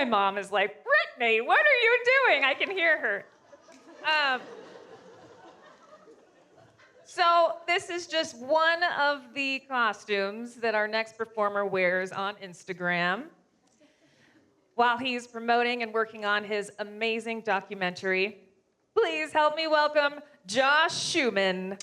My mom is like, Brittany, what are you doing? I can hear her. So this is just one of the costumes that our next performer wears on Instagram while he's promoting and working on his amazing documentary. Please help me welcome Josh Shuman.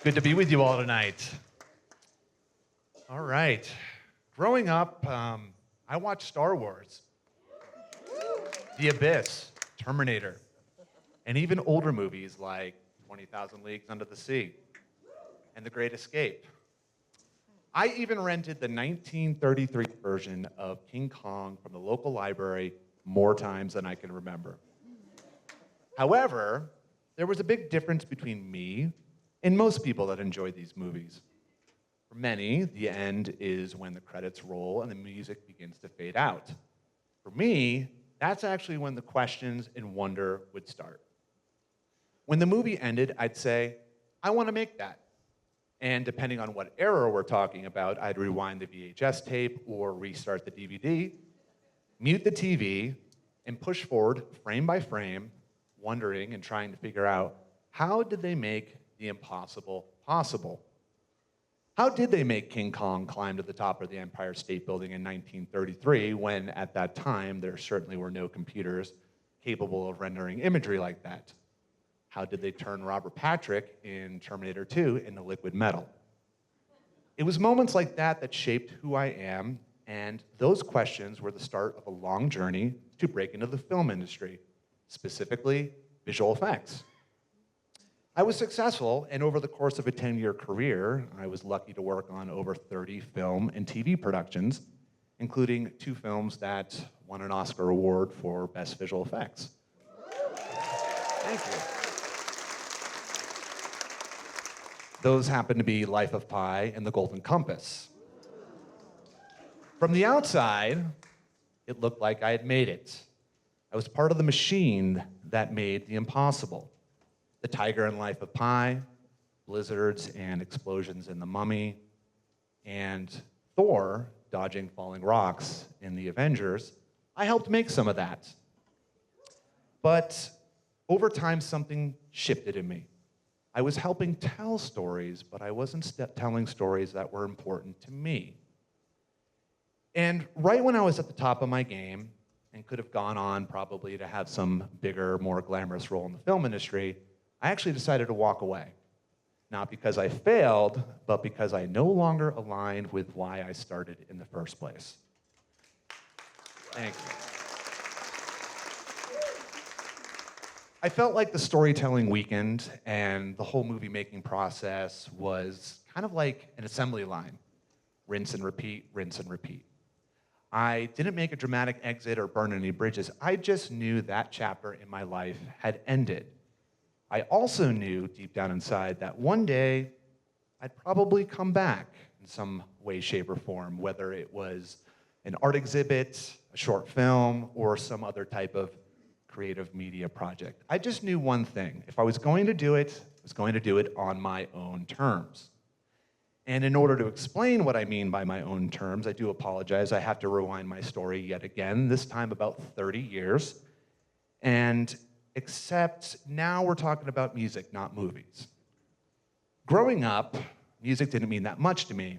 Good to be with you all tonight. All right. Growing up, I watched Star Wars, The Abyss, Terminator, and even older movies like 20,000 Leagues Under the Sea and The Great Escape. I even rented the 1933 version of King Kong from the local library more times than I can remember. However, there was a big difference between me and most people that enjoyed these movies. For many, the end is when the credits roll and the music begins to fade out. For me, that's actually when the questions and wonder would start. When the movie ended, I'd say, I want to make that. And depending on what era we're talking about, I'd rewind the VHS tape or restart the DVD, mute the TV, and push forward frame by frame, wondering and trying to figure out, how did they make the impossible possible? How did they make King Kong climb to the top of the Empire State Building in 1933 when at that time there certainly were no computers capable of rendering imagery like that? How did they turn Robert Patrick in Terminator 2 into liquid metal? It was moments like that that shaped who I am, and those questions were the start of a long journey to break into the film industry, specifically visual effects. I was successful, and over the course of a 10-year career, I was lucky to work on over 30 film and TV productions, including 2 films that won an Oscar award for Best Visual Effects. Thank you. Those happen to be Life of Pi and The Golden Compass. From the outside, it looked like I had made it. I was part of the machine that made the impossible. The tiger in Life of Pi, blizzards and explosions in The Mummy, and Thor dodging falling rocks in The Avengers. I helped make some of that. But over time, something shifted in me. I was helping tell stories, but I wasn't telling stories that were important to me. And right when I was at the top of my game, and could have gone on probably to have some bigger, more glamorous role in the film industry, I actually decided to walk away. Not because I failed, but because I no longer aligned with why I started in the first place. Thank you. I felt like the storytelling weakened and the whole movie making process was kind of like an assembly line. Rinse and repeat, rinse and repeat. I didn't make a dramatic exit or burn any bridges. I just knew that chapter in my life had ended. I also knew deep down inside that one day I'd probably come back in some way, shape, or form, whether it was an art exhibit, a short film, or some other type of creative media project. I just knew one thing. If I was going to do it, I was going to do it on my own terms. And in order to explain what I mean by my own terms, I do apologize. I have to rewind my story yet again, this time about 30 years. And except now we're talking about music, not movies. Growing up, music didn't mean that much to me.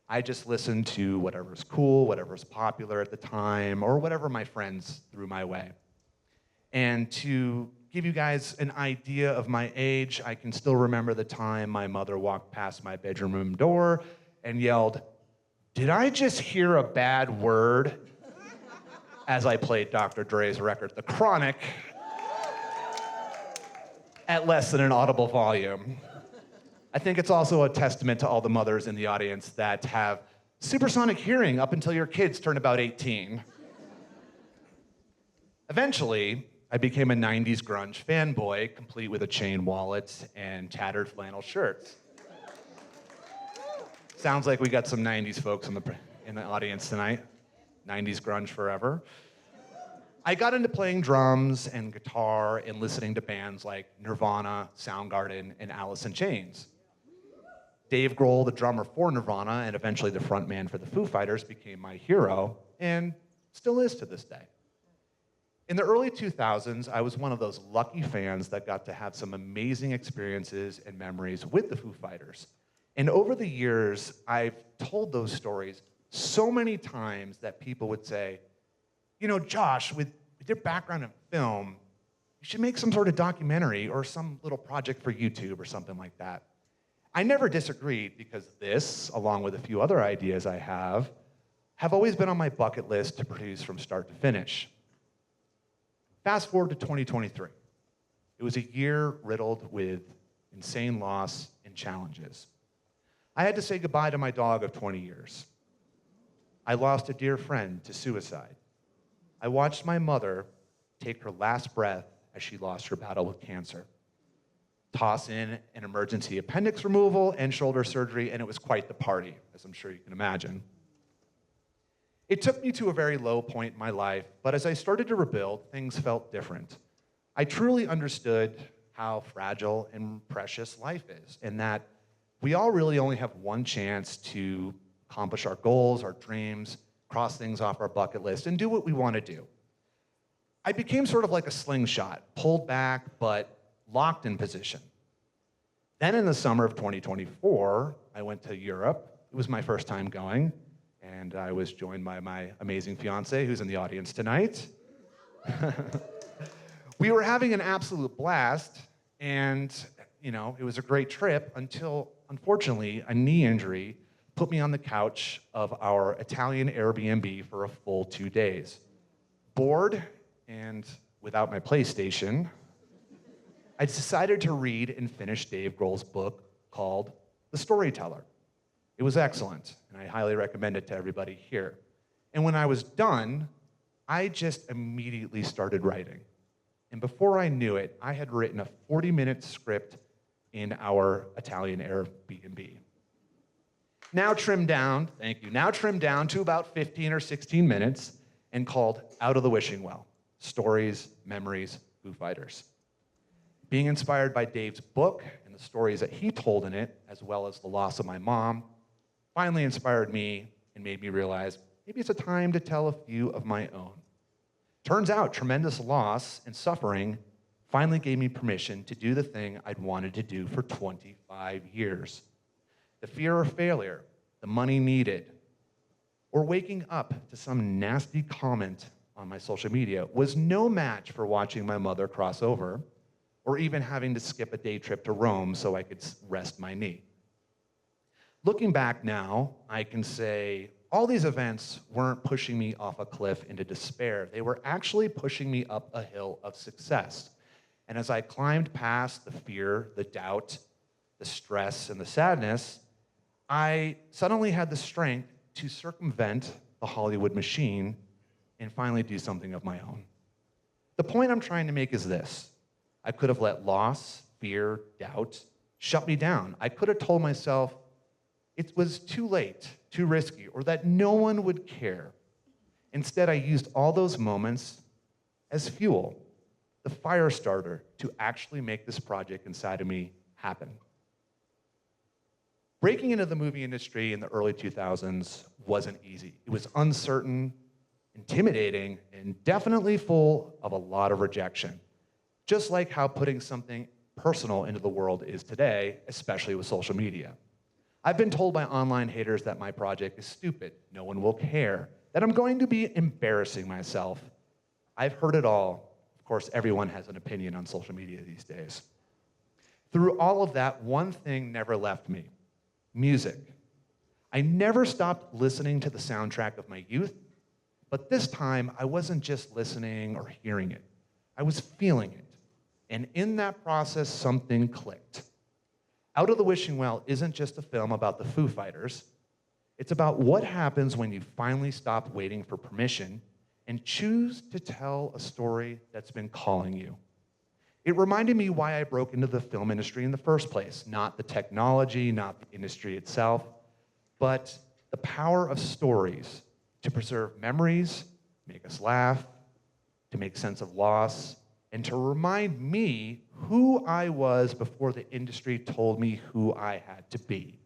I just listened to whatever's cool, whatever's popular at the time, or whatever my friends threw my way. And to give you guys an idea of my age, I can still remember the time my mother walked past my bedroom room door and yelled, "Did I just hear a bad word?" as I played Dr. Dre's record, The Chronic, at less than an audible volume. I think it's also a testament to all the mothers in the audience that have supersonic hearing up until your kids turn about 18. Eventually, I became a 90s grunge fanboy, complete with a chain wallet and tattered flannel shirts. Sounds like we got some 90s folks in the audience tonight. 90s grunge forever. I got into playing drums and guitar and listening to bands like Nirvana, Soundgarden, and Alice in Chains. Dave Grohl, the drummer for Nirvana and eventually the frontman for the Foo Fighters, became my hero and still is to this day. In the early 2000s, I was one of those lucky fans that got to have some amazing experiences and memories with the Foo Fighters. And over the years, I've told those stories so many times that people would say, you know, Josh, with your background in film, you should make some sort of documentary or some little project for YouTube or something like that. I never disagreed because this, along with a few other ideas I have always been on my bucket list to produce from start to finish. Fast forward to 2023. It was a year riddled with insane loss and challenges. I had to say goodbye to my dog of 20 years. I lost a dear friend to suicide. I watched my mother take her last breath as she lost her battle with cancer. Toss in an emergency appendix removal and shoulder surgery, and it was quite the party, as I'm sure you can imagine. It took me to a very low point in my life, but as I started to rebuild, things felt different. I truly understood how fragile and precious life is, and that we all really only have one chance to accomplish our goals, our dreams, cross things off our bucket list, and do what we want to do. I became sort of like a slingshot, pulled back, but locked in position. Then in the summer of 2024, I went to Europe. It was my first time going, and I was joined by my amazing fiance, who's in the audience tonight. We were having an absolute blast, and it was a great trip until, unfortunately, a knee injury put me on the couch of our Italian Airbnb for a full 2 days. Bored and without my PlayStation, I decided to read and finish Dave Grohl's book called The Storyteller. It was excellent, and I highly recommend it to everybody here. And when I was done, I just immediately started writing. And before I knew it, I had written a 40-minute script in our Italian Airbnb. Now trimmed down to about 15 or 16 minutes and called Out of the Wishing Well, Stories, Memories, Foo Fighters. Being inspired by Dave's book and the stories that he told in it, as well as the loss of my mom, finally inspired me and made me realize maybe it's a time to tell a few of my own. Turns out tremendous loss and suffering finally gave me permission to do the thing I'd wanted to do for 25 years. The fear of failure, the money needed, or waking up to some nasty comment on my social media was no match for watching my mother cross over, or even having to skip a day trip to Rome so I could rest my knee. Looking back now, I can say all these events weren't pushing me off a cliff into despair. They were actually pushing me up a hill of success. And as I climbed past the fear, the doubt, the stress, and the sadness, I suddenly had the strength to circumvent the Hollywood machine and finally do something of my own. The point I'm trying to make is this. I could have let loss, fear, doubt shut me down. I could have told myself it was too late, too risky, or that no one would care. Instead, I used all those moments as fuel, the fire starter, to actually make this project inside of me happen. Breaking into the movie industry in the early 2000s wasn't easy. It was uncertain, intimidating, and definitely full of a lot of rejection. Just like how putting something personal into the world is today, especially with social media. I've been told by online haters that my project is stupid, no one will care, that I'm going to be embarrassing myself. I've heard it all. Of course, everyone has an opinion on social media these days. Through all of that, one thing never left me: music. I never stopped listening to the soundtrack of my youth, but this time I wasn't just listening or hearing it. I was feeling it. And in that process, something clicked. Out of the Wishing Well isn't just a film about the Foo Fighters. It's about what happens when you finally stop waiting for permission and choose to tell a story that's been calling you. It reminded me why I broke into the film industry in the first place. Not the technology, not the industry itself, but the power of stories to preserve memories, make us laugh, to make sense of loss, and to remind me who I was before the industry told me who I had to be.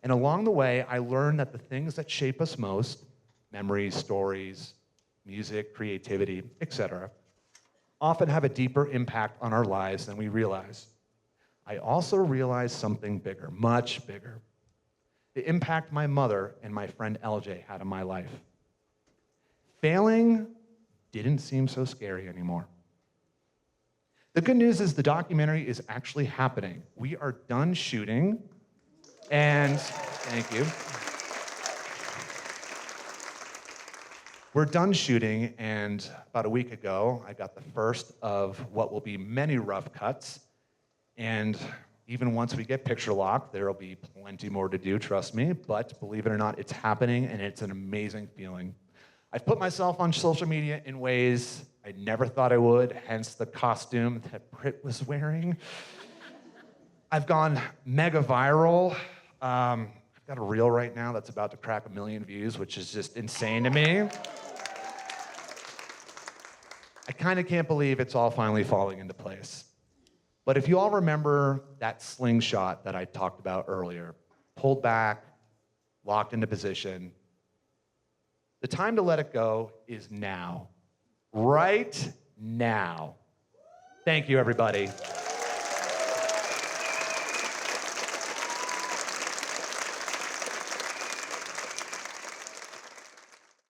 And along the way, I learned that the things that shape us most, memories, stories, music, creativity, etc., often have a deeper impact on our lives than we realize. I also realized something bigger, much bigger. The impact my mother and my friend LJ had on my life. Failing didn't seem so scary anymore. The good news is the documentary is actually happening. We are done shooting, and thank you. We're done shooting, and about a week ago, I got the first of what will be many rough cuts. And even once we get picture locked, there will be plenty more to do, trust me. But believe it or not, it's happening, and it's an amazing feeling. I've put myself on social media in ways I never thought I would, hence the costume that Britt was wearing. I've gone mega viral. I've got a reel right now that's about to crack 1 million views, which is just insane to me. I kind of can't believe it's all finally falling into place. But if you all remember that slingshot that I talked about earlier, pulled back, locked into position, the time to let it go is now. Right now. Thank you, everybody.